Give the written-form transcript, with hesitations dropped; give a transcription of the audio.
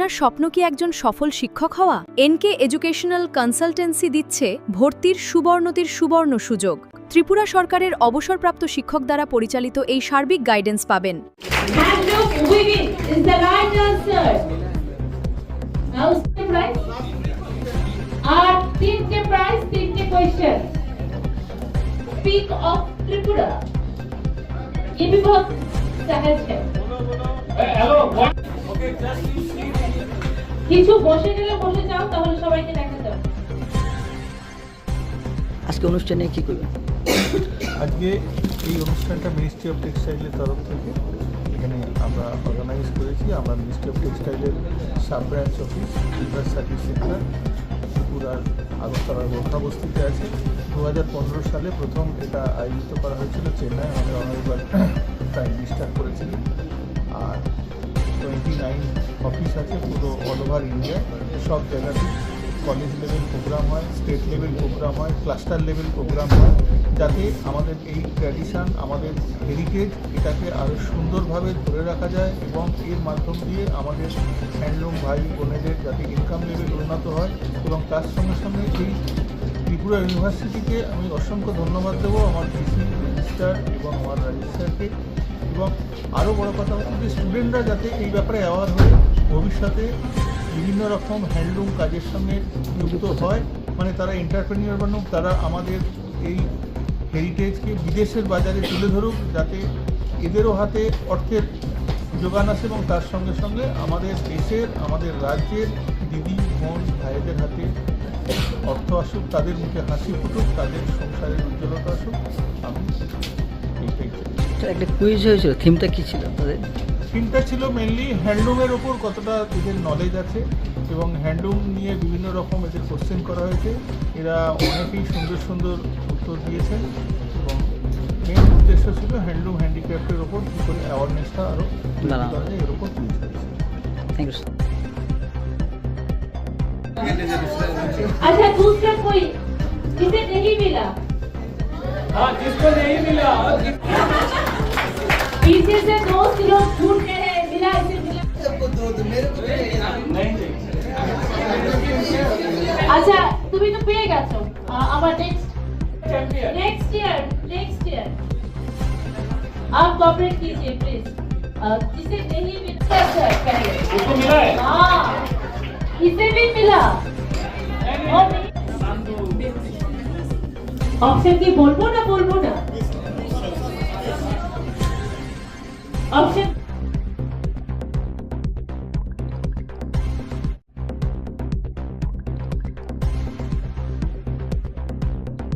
আপনার স্বপ্ন কি একজন সফল শিক্ষক হওয়া? এনকে এডুকেশনাল কনসালটেন্সি দিচ্ছে ভর্তির সুবর্ণ সুযোগ। ত্রিপুরা সরকারের অবসরপ্রাপ্ত শিক্ষক দ্বারা পরিচালিত এই সার্বিক গাইডেন্স পাবেন। Speak of Tripura. ये भी बहुत सहज है। কিছু বসে গেলে বসে যাও, তাহলে সবাইকে দেখা যাবে। আজকে অনুষ্ঠানে কি করবেন? আজকে এই অনুষ্ঠানটা মিনিস্ট্রি অফ টেক্সটাইলের তরফ থেকে এখানে আমরা অর্গানাইজ করেছি। আমরা মিনিস্ট্রি অফ টেক্সটাইলের sub branch office river service centre ত্রিপুরার আগরতলার গোর্খাবস্তিতে আছে। 2015 সালে প্রথম এটা আয়োজিত করা হয়েছিল চেন্নাই, আমাদের অনারেবল প্রাইম মিনিস্টার করেছিলেন। আর 29 অফিস আছে পুরো অল ওভার ইন্ডিয়া। সব জায়গাতেই কলেজ লেভেল প্রোগ্রাম হয়, স্টেট লেভেল প্রোগ্রাম হয়, ক্লাস্টার লেভেল প্রোগ্রাম হয়, যাতে আমাদের এই ট্র্যাডিশান, আমাদের হেরিটেজ, এটাকে আরও সুন্দরভাবে ধরে রাখা যায় এবং এর মাধ্যম দিয়ে আমাদের হ্যান্ডলুম ভাই বোনেদের যাতে ইনকাম লেভেল উন্নত হয়। এবং তার সঙ্গে সঙ্গে এই ত্রিপুরা ইউনিভার্সিটিকে আমি অসংখ্য ধন্যবাদ দেবো, আমার ভিসি মিনিস্টার এবং আমার রেজিস্ট্রারকে। এবং আরও বড় কথা হচ্ছে যে স্টুডেন্টরা যাতে এই ব্যাপারে অ্যাওয়ার হয়ে ভবিষ্যতে বিভিন্ন রকম হ্যান্ডলুম কাজের সঙ্গে যুক্ত হয়, মানে তারা এন্টারপ্রেনিয়র বানুক, তারা আমাদের এই হেরিটেজকে বিদেশের বাজারে তুলে ধরুক, যাতে এদেরও হাতে অর্থের যোগান আসে এবং তার সঙ্গে সঙ্গে আমাদের দেশের, আমাদের রাজ্যের দিদি বোন ভাইদের হাতে অর্থ আসুক, তাদের মুখে হাসি ফুটুক, তাদের সংসারের উজ্জ্বলতা আসুক। আমি এইটাই চাই। একটা কুইজ হয়েছিল, থিমটা কি ছিল তাদের? থিমটা ছিল মেনলি হ্যান্ডলুমের ওপর কতটা এদের নলেজ আছে এবং হ্যান্ডলুম নিয়ে বিভিন্ন রকম এদের কোশ্চেন করা হয়েছে। এরা অনেকেই সুন্দর সুন্দর উত্তর দিয়েছেন এবং মেন উদ্দেশ্য ছিল হ্যান্ডলুম হ্যান্ডিক্রাফ্টের ওপর কী করে অ্যাওয়ারনেসটা আরও করা যায় এর ওপর কুইজ হয়েছে। Thank you. अच्छा दूसरा कोई जिसे नहीं मिला? हाँ, जिसको नहीं मिला पीछे से दोस्त लोग ढूंढ रहे हैं, मिला इसे मिला। अच्छा তুমি তো পেয়ে গেছো। আবার नेक्स्ट ईयर आप कोऑपरेट कीजिए प्लीज। जिसे नहीं मिला सर कहिए उसको मिला है। हाँ इसे भी मिला। ऑप्शन की बोलबो ना ऑप्शन